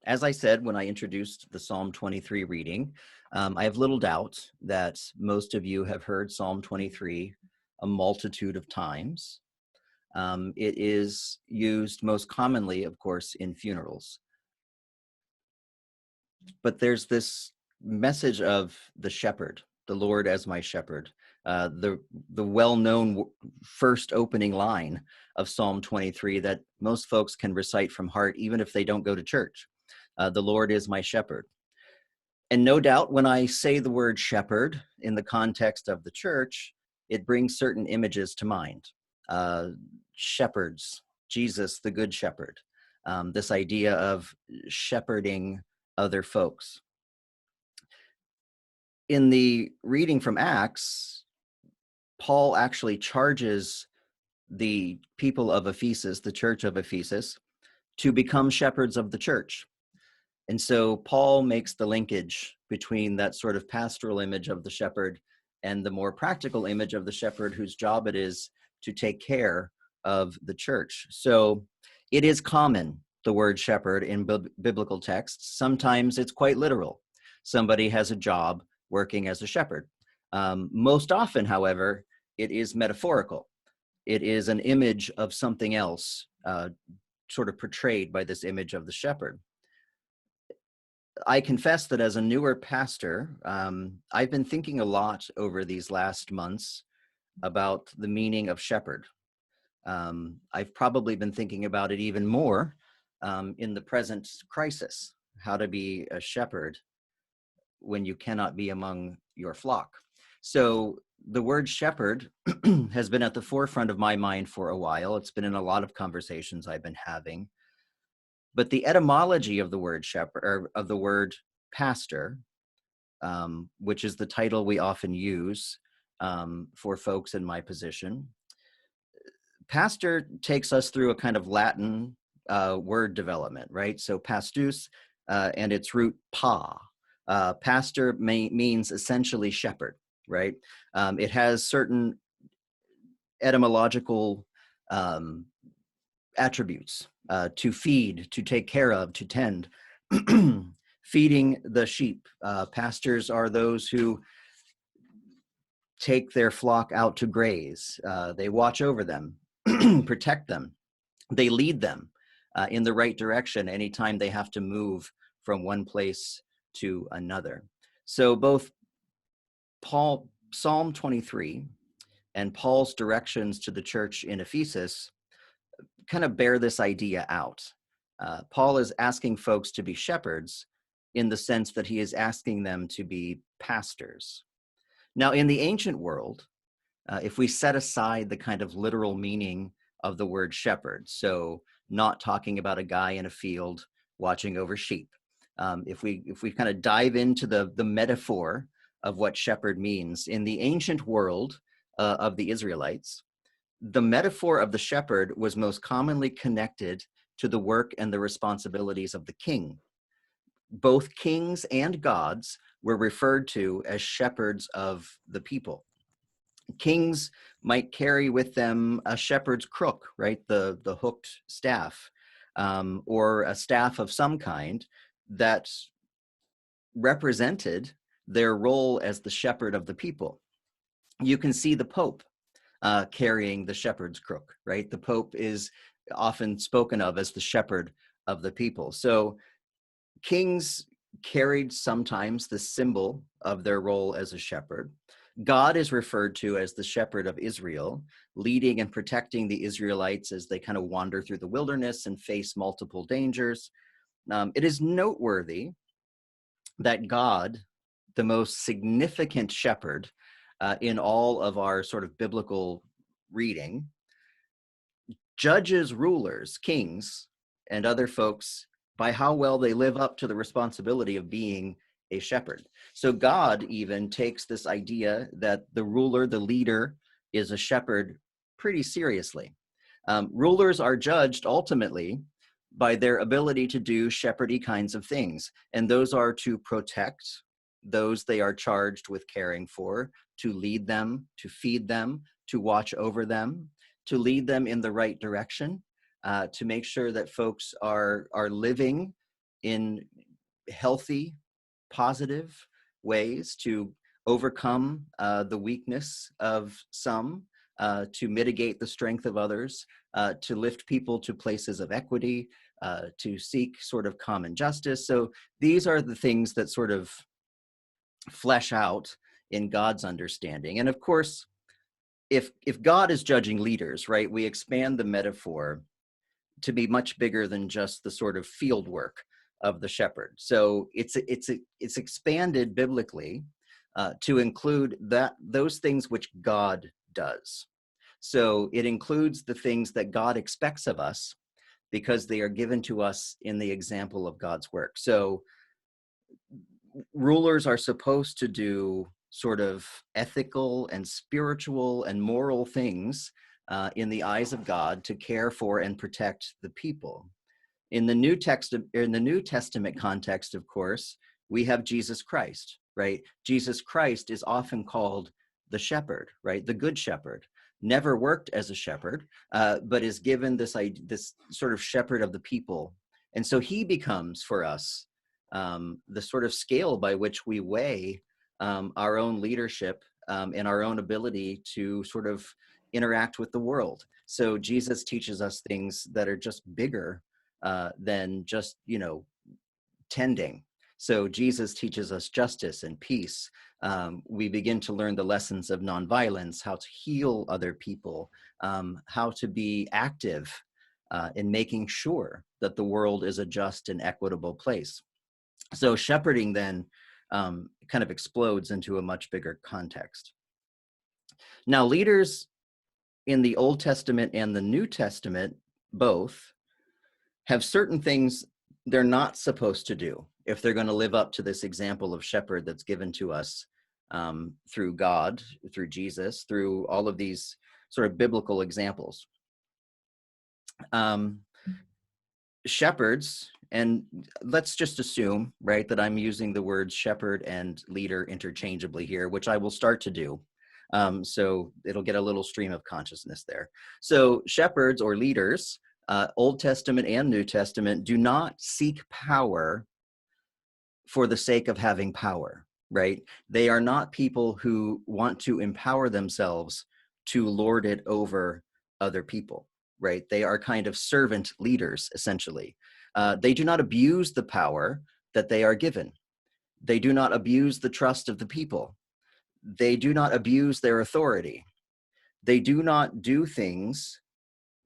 As I said when I introduced the Psalm 23 reading, I have little doubt that most of you have heard Psalm 23 a multitude of times. It is used most commonly, of course, in funerals. But there's this message of the shepherd, the Lord as my shepherd, the well-known first opening line of Psalm 23 that most folks can recite from heart, even if they don't go to church. The Lord is my shepherd. And no doubt when I say the word shepherd in the context of the church, it brings certain images to mind. Shepherds, Jesus, the good shepherd, this idea of shepherding other folks. In the reading from Acts, Paul actually charges the people of Ephesus, the church of Ephesus, to become shepherds of the church. And so Paul makes the linkage between that sort of pastoral image of the shepherd and the more practical image of the shepherd whose job it is to take care of the church. So it is common, the word shepherd in biblical texts. Sometimes it's quite literal. Somebody has a job working as a shepherd. Most often, however, it is metaphorical. It is an image of something else, sort of portrayed by this image of the shepherd. I confess that as a newer pastor, I've been thinking a lot over these last months about the meaning of shepherd. I've probably been thinking about it even more in the present crisis, how to be a shepherd when you cannot be among your flock. So the word shepherd has been at the forefront of my mind for a while. It's been in a lot of conversations I've been having. But the etymology of the word shepherd, or of the word pastor, which is the title we often use for folks in my position, pastor takes us through a kind of Latin word development, right? So pastus and its root pa. Pastor means essentially shepherd, right? It has certain etymological attributes: to feed, to take care of, to tend. Feeding the sheep. Pastors are those who take their flock out to graze. They watch over them, protect them. They lead them in the right direction anytime they have to move from one place to another. So both Psalm 23 and Paul's directions to the church in Ephesus kind of bear this idea out. Paul is asking folks to be shepherds in the sense that he is asking them to be pastors. Now, in the ancient world, if we set aside the kind of literal meaning of the word shepherd, so not talking about a guy in a field watching over sheep, if we kind of dive into the metaphor of what shepherd means in the ancient world of the Israelites, the metaphor of the shepherd was most commonly connected to the work and the responsibilities of the king. Both kings and gods were referred to as shepherds of the people. Kings might carry with them a shepherd's crook, right? The hooked staff, or a staff of some kind that represented their role as the shepherd of the people. You can see the Pope carrying the shepherd's crook, right? The Pope is often spoken of as the shepherd of the people. So kings carried sometimes the symbol of their role as a shepherd. God is referred to as the shepherd of Israel, leading and protecting the Israelites as they kind of wander through the wilderness and face multiple dangers. It is noteworthy that God, the most significant shepherd in all of our sort of biblical reading, judges rulers, kings, and other folks by how well they live up to the responsibility of being a shepherd. So God even takes this idea that the ruler, the leader, is a shepherd pretty seriously. Rulers are judged ultimately by their ability to do shepherdy kinds of things, and those are to protect those they are charged with caring for, to lead them, to feed them, to watch over them, to lead them in the right direction, to make sure that folks are living in healthy, positive ways to overcome the weakness of some, to mitigate the strength of others, to lift people to places of equity, to seek sort of common justice. So these are the things that sort of flesh out in God's understanding. And of course, if God is judging leaders, right, we expand the metaphor to be much bigger than just the sort of field work of the shepherd. So it's expanded biblically to include those things which God does. So it includes the things that God expects of us because they are given to us in the example of God's work. So rulers are supposed to do sort of ethical and spiritual and moral things in the eyes of God to care for and protect the people. In the New Testament context, of course, we have Jesus Christ, right? Jesus Christ is often called the shepherd, right? The good shepherd. Never worked as a shepherd, but is given this sort of shepherd of the people. And so he becomes for us the sort of scale by which we weigh our own leadership and our own ability to sort of interact with the world. So Jesus teaches us things that are just bigger than just, tending. So Jesus teaches us justice and peace. We begin to learn the lessons of nonviolence, how to heal other people, how to be active in making sure that the world is a just and equitable place. So shepherding then kind of explodes into a much bigger context. Now, leaders in the Old Testament and the New Testament both have certain things they're not supposed to do if they're going to live up to this example of shepherd that's given to us through God, through Jesus, through all of these sort of biblical examples. Shepherds, and let's just assume, right, that I'm using the words shepherd and leader interchangeably here, which I will start to do. So it'll get a little stream of consciousness there. So shepherds or leaders, Old Testament and New Testament, do not seek power for the sake of having power, right? They are not people who want to empower themselves to lord it over other people, right? They are kind of servant leaders, essentially. They do not abuse the power that they are given. They do not abuse the trust of the people. They do not abuse their authority. They do not do things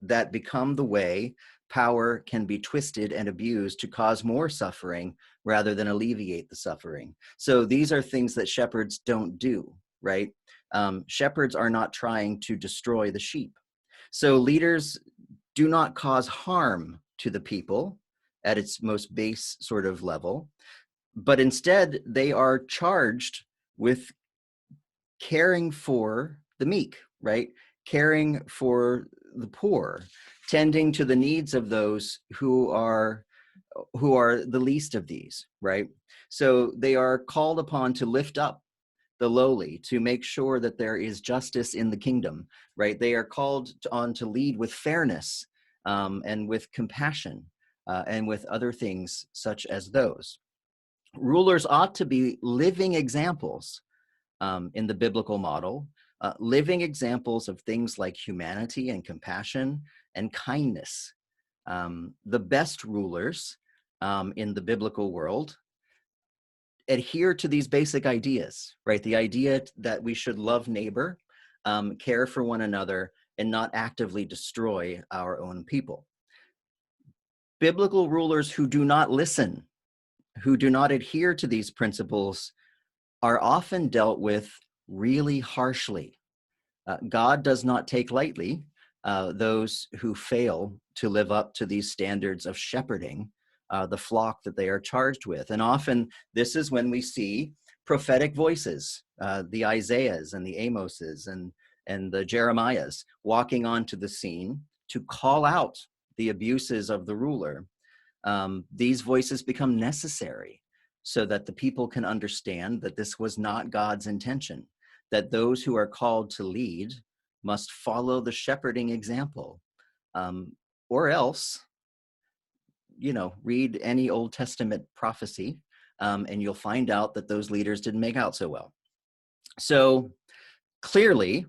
that become the way power can be twisted and abused to cause more suffering rather than alleviate the suffering. So these are things that shepherds don't do, right? Shepherds are not trying to destroy the sheep. So leaders do not cause harm to the people at its most base sort of level, but instead they are charged with caring for the meek, right? Caring for the poor, tending to the needs of those who are the least of these, right? So they are called upon to lift up the lowly, to make sure that there is justice in the kingdom, right? They are called on to lead with fairness and with compassion and with other things such as those. Rulers ought to be living examples in the biblical model, living examples of things like humanity and compassion and kindness. The best rulers in the biblical world adhere to these basic ideas, right? The idea that we should love neighbor, care for one another, and not actively destroy our own people. Biblical rulers who do not listen, who do not adhere to these principles, are often dealt with really harshly. God does not take lightly those who fail to live up to these standards of shepherding the flock that they are charged with. And often this is when we see prophetic voices, the Isaiahs and the Amoses and the Jeremiahs walking onto the scene to call out the abuses of the ruler. These voices become necessary so that the people can understand that this was not God's intention, that those who are called to lead must follow the shepherding example, or else read any Old Testament prophecy, and you'll find out that those leaders didn't make out so well. So clearly,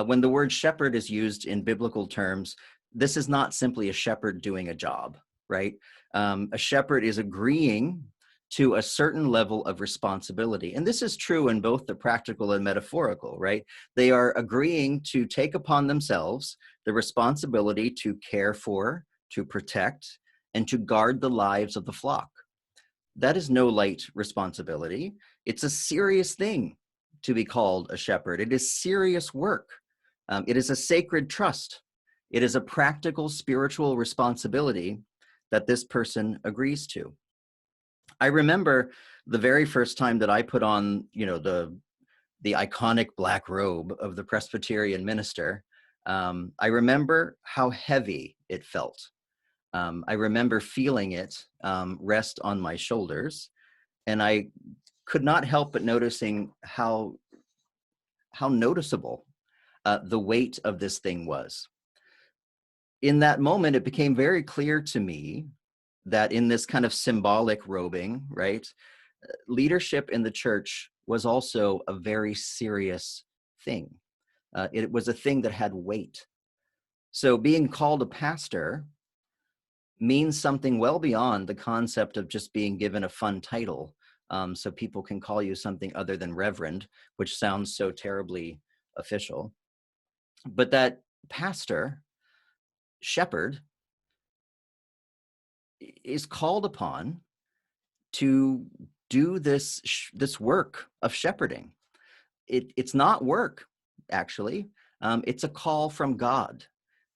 when the word shepherd is used in biblical terms, this is not simply a shepherd doing a job, right? A shepherd is agreeing to a certain level of responsibility. And this is true in both the practical and metaphorical, right? They are agreeing to take upon themselves the responsibility to care for, to protect, and to guard the lives of the flock. That is no light responsibility. It's a serious thing to be called a shepherd. It is serious work. It is a sacred trust. It is a practical spiritual responsibility that this person agrees to. I remember the very first time that I put on, the iconic black robe of the Presbyterian minister. I remember how heavy it felt. I remember feeling it rest on my shoulders, and I could not help but noticing how noticeable the weight of this thing was. In that moment, it became very clear to me that in this kind of symbolic robing, right, leadership in the church was also a very serious thing. It was a thing that had weight. So being called a pastor means something well beyond the concept of just being given a fun title, so people can call you something other than reverend, which sounds so terribly official. But that pastor, shepherd, is called upon to do this work of shepherding. It's not work, actually. It's a call from God.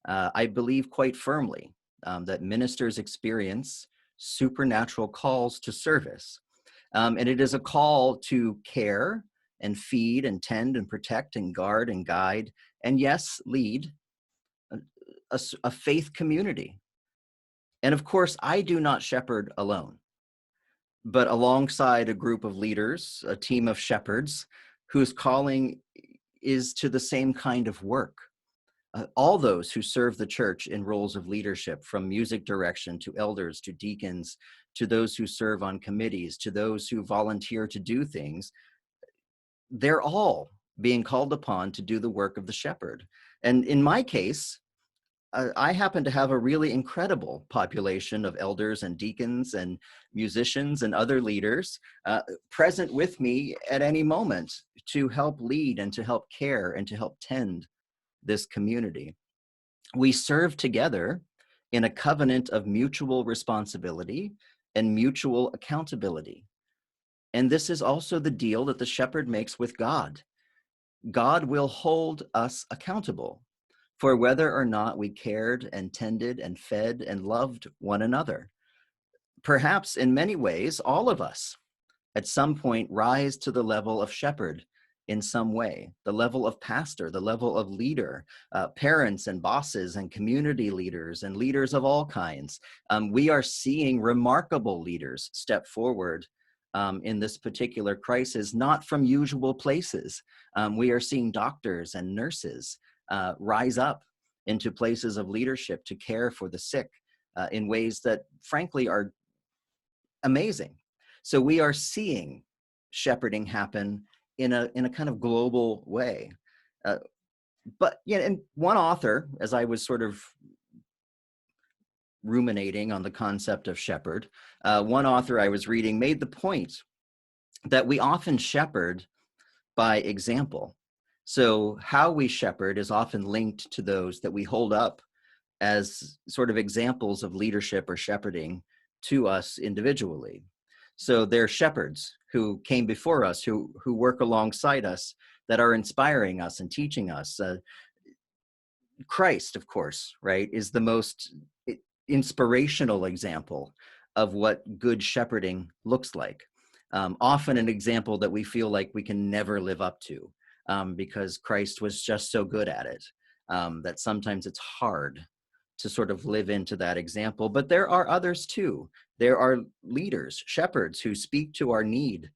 I believe quite firmly that ministers experience supernatural calls to service. And it is a call to care and feed and tend and protect and guard and guide, and yes, lead a faith community. And of course, I do not shepherd alone, but alongside a group of leaders, a team of shepherds whose calling is to the same kind of work. All those who serve the church in roles of leadership, from music direction to elders to deacons, to those who serve on committees, to those who volunteer to do things, they're all being called upon to do the work of the shepherd. And in my case, I happen to have a really incredible population of elders and deacons and musicians and other leaders present with me at any moment to help lead and to help care and to help tend this community. We serve together in a covenant of mutual responsibility and mutual accountability. And this is also the deal that the shepherd makes with God. God will hold us accountable for whether or not we cared and tended and fed and loved one another. Perhaps in many ways, all of us at some point rise to the level of shepherd in some way, the level of pastor, the level of leader, parents and bosses and community leaders and leaders of all kinds. We are seeing remarkable leaders step forward in this particular crisis, not from usual places. We are seeing doctors and nurses rise up into places of leadership to care for the sick in ways that frankly are amazing. So we are seeing shepherding happen in a kind of global way. But yeah, and one author, as I was sort of ruminating on the concept of shepherd, one author I was reading made the point that we often shepherd by example. So how we shepherd is often linked to those that we hold up as sort of examples of leadership or shepherding to us individually. So they're shepherds who came before us, who work alongside us, that are inspiring us and teaching us. Christ, of course, right, is the most inspirational example of what good shepherding looks like. Often an example that we feel like we can never live up to because Christ was just so good at it that sometimes it's hard to sort of live into that example. But there are others too. There are leaders, shepherds, who speak to our need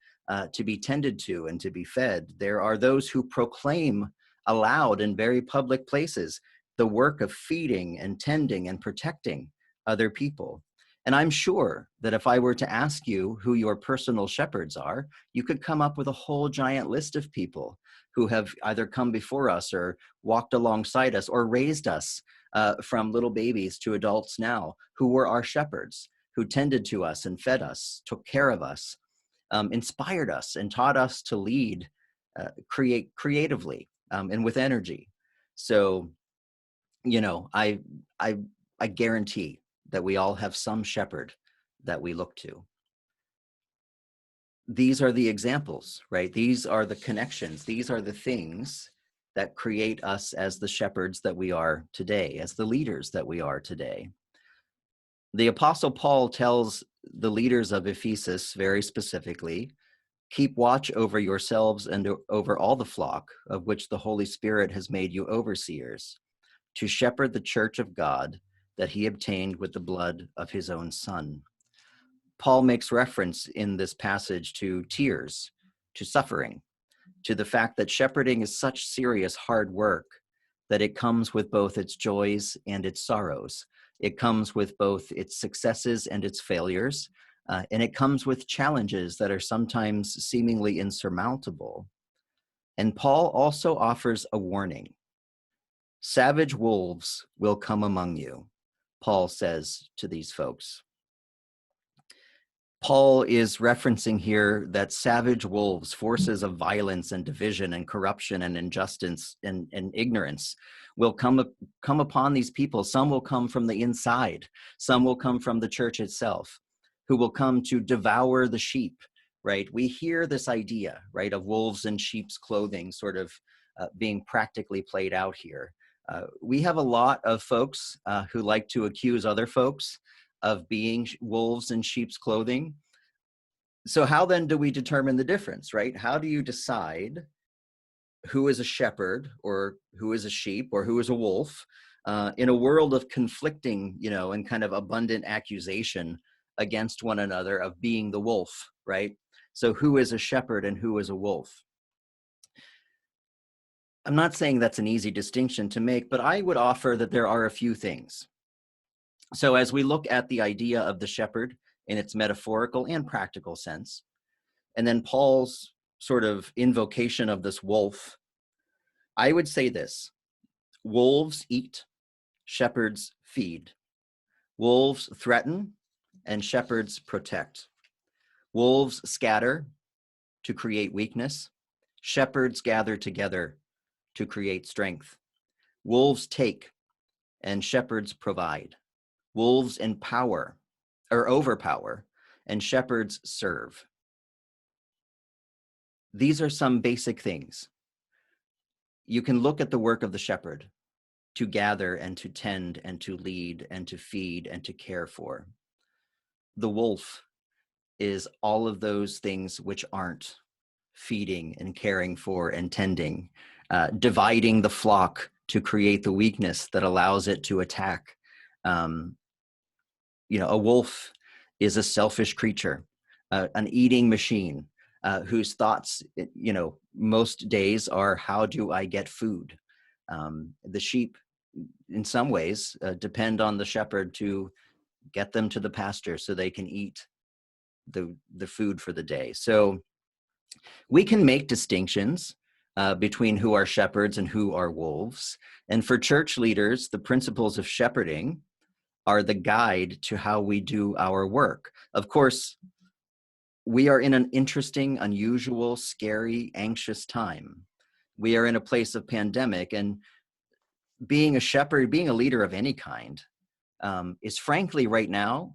to be tended to and to be fed. There are those who proclaim aloud in very public places the work of feeding and tending and protecting other people. And I'm sure that if I were to ask you who your personal shepherds are, you could come up with a whole giant list of people who have either come before us or walked alongside us or raised us from little babies to adults now, who were our shepherds, who tended to us and fed us, took care of us, inspired us, and taught us to lead, create creatively, and with energy. So, you know, I, I guarantee that we all have some shepherd that we look to. These are the examples, right? These are the connections. These are the things that create us as the shepherds that we are today, as the leaders that we are today. The Apostle Paul tells the leaders of Ephesus very specifically, keep watch over yourselves and over all the flock of which the Holy Spirit has made you overseers, to shepherd the church of God that he obtained with the blood of his own Son. Paul makes reference in this passage to tears, to suffering, to the fact that shepherding is such serious hard work that it comes with both its joys and its sorrows. It comes with both its successes and its failures, and it comes with challenges that are sometimes seemingly insurmountable. And Paul also offers a warning. Savage wolves will come among you, Paul says to these folks. Paul is referencing here that savage wolves, forces of violence and division and corruption and injustice and ignorance, will come upon these people. Some will come from the inside. Some will come from the church itself, who will come to devour the sheep, right? We hear this idea, right, of wolves in sheep's clothing sort of being practically played out here. We have a lot of folks who like to accuse other folks of being wolves in sheep's clothing. So how then do we determine the difference, right? How do you decide who is a shepherd or who is a sheep or who is a wolf in a world of conflicting, you know, and kind of abundant accusation against one another of being the wolf, right? So who is a shepherd and who is a wolf? I'm not saying that's an easy distinction to make, but I would offer that there are a few things. So as we look at the idea of the shepherd in its metaphorical and practical sense, and then Paul's sort of invocation of this wolf, I would say this: wolves eat, shepherds feed. Wolves threaten, and shepherds protect. Wolves scatter to create weakness. Shepherds gather together to create strength. Wolves take, and shepherds provide. Wolves empower or overpower, and shepherds serve. These are some basic things. You can look at the work of the shepherd to gather and to tend and to lead and to feed and to care for. The wolf is all of those things which aren't feeding and caring for and tending, dividing the flock to create the weakness that allows it to attack. You know, a wolf is a selfish creature, an eating machine whose thoughts, you know, most days are, how do I get food? The sheep, in some ways, depend on the shepherd to get them to the pasture so they can eat the food for the day. So we can make distinctions between who are shepherds and who are wolves. And for church leaders, the principles of shepherding are the guide to how we do our work. Of course, we are in an interesting, unusual, scary, anxious time. We are in a place of pandemic, and being a shepherd, being a leader of any kind, is frankly right now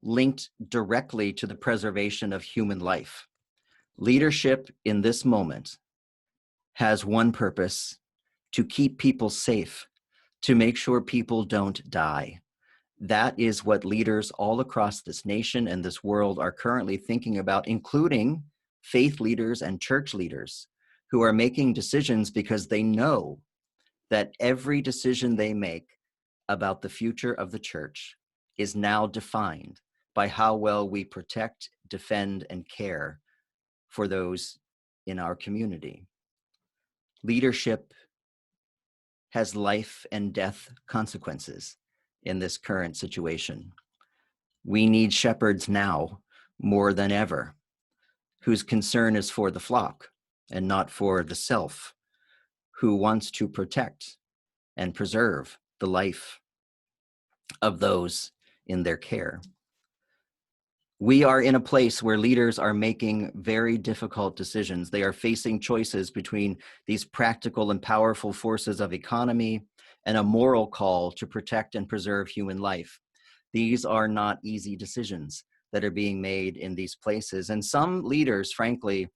linked directly to the preservation of human life. Leadership in this moment has one purpose: to keep people safe, to make sure people don't die. That is what leaders all across this nation and this world are currently thinking about, including faith leaders and church leaders who are making decisions because they know that every decision they make about the future of the church is now defined by how well we protect, defend, and care for those in our community. Leadership has life and death consequences in this current situation. We need shepherds now more than ever, whose concern is for the flock and not for the self, who wants to protect and preserve the life of those in their care. We are in a place where leaders are making very difficult decisions. They are facing choices between these practical and powerful forces of economy and a moral call to protect and preserve human life. These are not easy decisions that are being made in these places. And some leaders, frankly,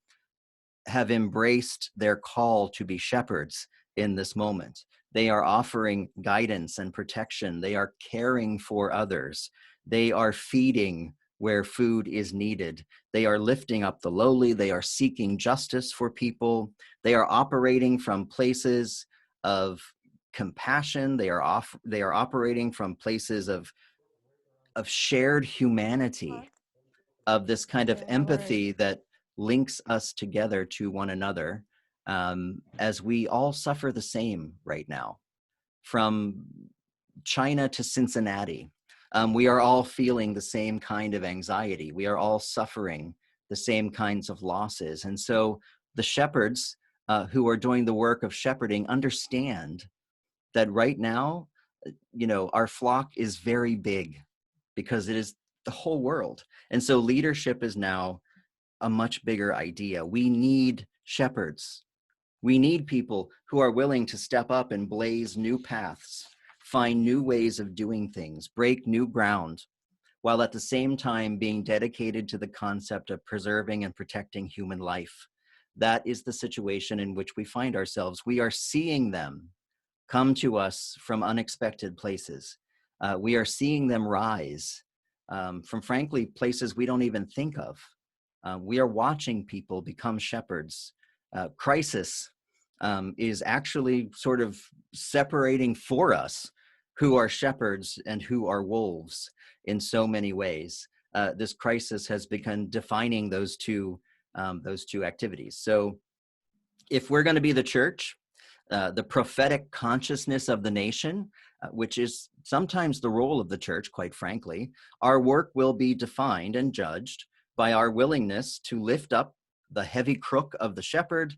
have embraced their call to be shepherds in this moment. They are offering guidance and protection. They are caring for others. They are feeding where food is needed. They are lifting up the lowly. They are seeking justice for people. They are operating from places of compassion. They are operating from places of shared humanity, of this kind of empathy that links us together to one another, as we all suffer the same right now. From China to Cincinnati, we are all feeling the same kind of anxiety. We are all suffering the same kinds of losses. And so the shepherds who are doing the work of shepherding understand that right now, our flock is very big because it is the whole world. And so leadership is now a much bigger idea. We need shepherds. We need people who are willing to step up and blaze new paths, find new ways of doing things, break new ground, while at the same time being dedicated to the concept of preserving and protecting human life. That is the situation in which we find ourselves. We are seeing them come to us from unexpected places. We are seeing them rise from, frankly, places we don't even think of. We are watching people become shepherds. Crisis is actually sort of separating for us who are shepherds and who are wolves in so many ways. This crisis has begun defining those two activities. So if we're going to be the church, the prophetic consciousness of the nation, which is sometimes the role of the church, quite frankly, our work will be defined and judged by our willingness to lift up the heavy crook of the shepherd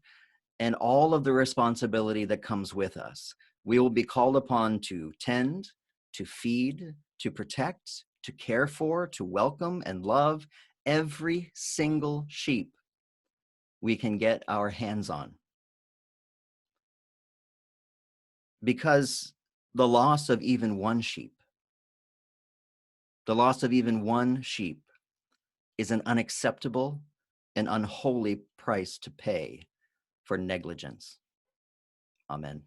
and all of the responsibility that comes with us. We will be called upon to tend, to feed, to protect, to care for, to welcome and love every single sheep we can get our hands on. Because the loss of even one sheep is an unacceptable and unholy price to pay for negligence. Amen.